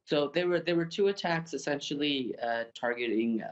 So there were two attacks essentially targeting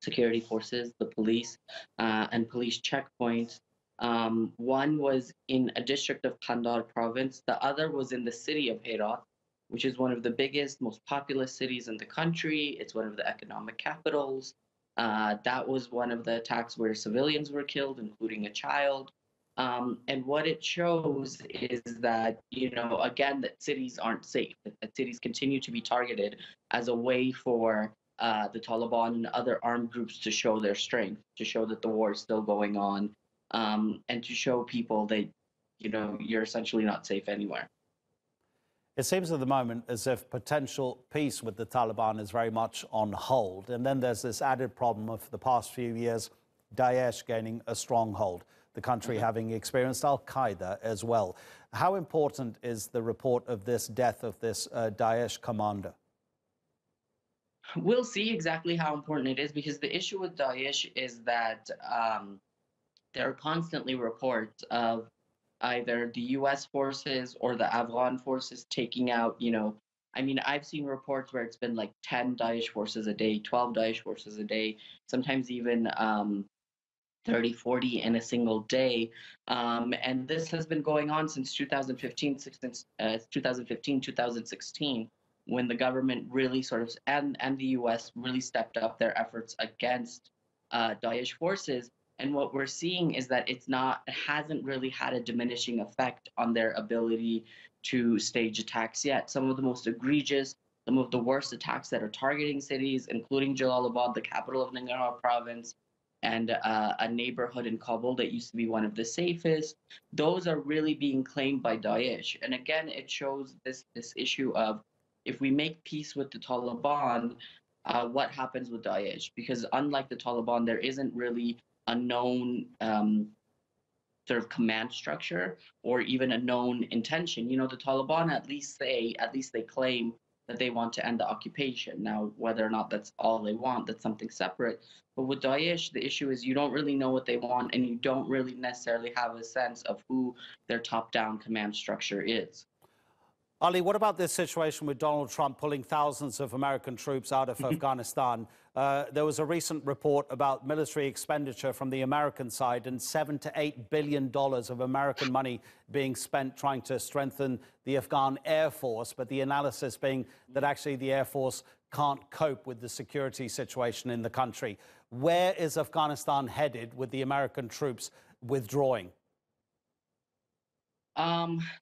security forces, the police, and police checkpoints. One was in a district of Kandahar province. The other was in the city of Herat, which is one of the biggest, most populous cities in the country. It's one of the economic capitals. That was one of the attacks where civilians were killed, including a child. And what it shows is that, again, that cities aren't safe, that cities continue to be targeted as a way for the Taliban and other armed groups to show their strength, to show that the war is still going on, and to show people that, you're essentially not safe anywhere. It seems at the moment as if potential peace with the Taliban is very much on hold. And then there's this added problem of the past few years, Daesh gaining a stronghold, the country having experienced Al-Qaeda as well. How important is the report of this death of this Daesh commander? We'll see exactly how important it is, because the issue with Daesh is that there are constantly reports of either the US forces or the Afghan forces taking out, I mean, I've seen reports where it's been like 10 Daesh forces a day, 12 Daesh forces a day, sometimes even 30, 40 in a single day. And this has been going on since 2015, 2016, when the government really sort of, and the US really stepped up their efforts against Daesh forces. And what we're seeing is that it hasn't really had a diminishing effect on their ability to stage attacks yet. Some of the most egregious, some of the worst attacks that are targeting cities, including Jalalabad, the capital of Nangarhar province, and a neighborhood in Kabul that used to be one of the safest, those are really being claimed by Daesh. And again, it shows this issue of, if we make peace with the Taliban, what happens with Daesh? Because unlike the Taliban, there isn't really a known sort of command structure or even a known intention. The Taliban at least they claim that they want to end the occupation. Now, whether or not that's all they want, that's something separate. But with Daesh, the issue is you don't really know what they want, and you don't really necessarily have a sense of who their top-down command structure is. Ali, what about this situation with Donald Trump pulling thousands of American troops out of Afghanistan? There was a recent report about military expenditure from the American side and $7 to $8 billion of American money being spent trying to strengthen the Afghan Air Force, but the analysis being that actually the Air Force can't cope with the security situation in the country. Where is Afghanistan headed with the American troops withdrawing?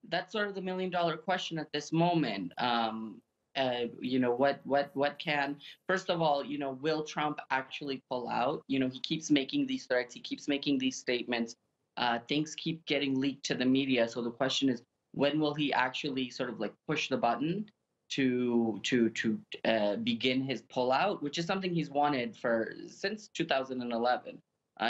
That's sort of the million-dollar question at this moment. What can, first of all, will Trump actually pull out? He keeps making these threats, he keeps making these statements. Things keep getting leaked to the media. So the question is, when will he actually sort of like push the button to begin his pullout, which is something he's wanted since 2011.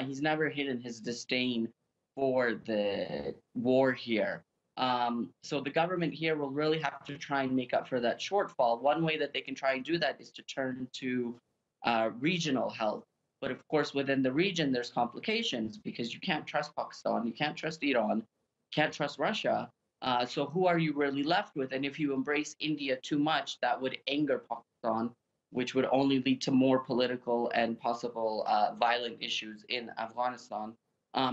He's never hidden his disdain for the war here. So the government here will really have to try and make up for that shortfall. One way that they can try and do that is to turn to regional help. But of course, within the region, there's complications because you can't trust Pakistan, you can't trust Iran, can't trust Russia. So who are you really left with? And if you embrace India too much, that would anger Pakistan, which would only lead to more political and possible violent issues in Afghanistan.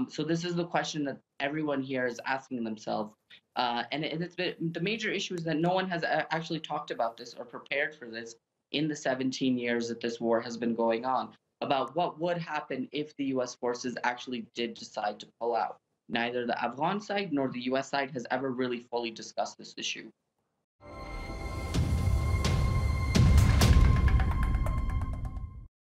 So this is the question that everyone here is asking themselves. And it's been, the major issue is that no one has actually talked about this or prepared for this in the 17 years that this war has been going on, about what would happen if the US forces actually did decide to pull out. Neither the Afghan side nor the US side has ever really fully discussed this issue.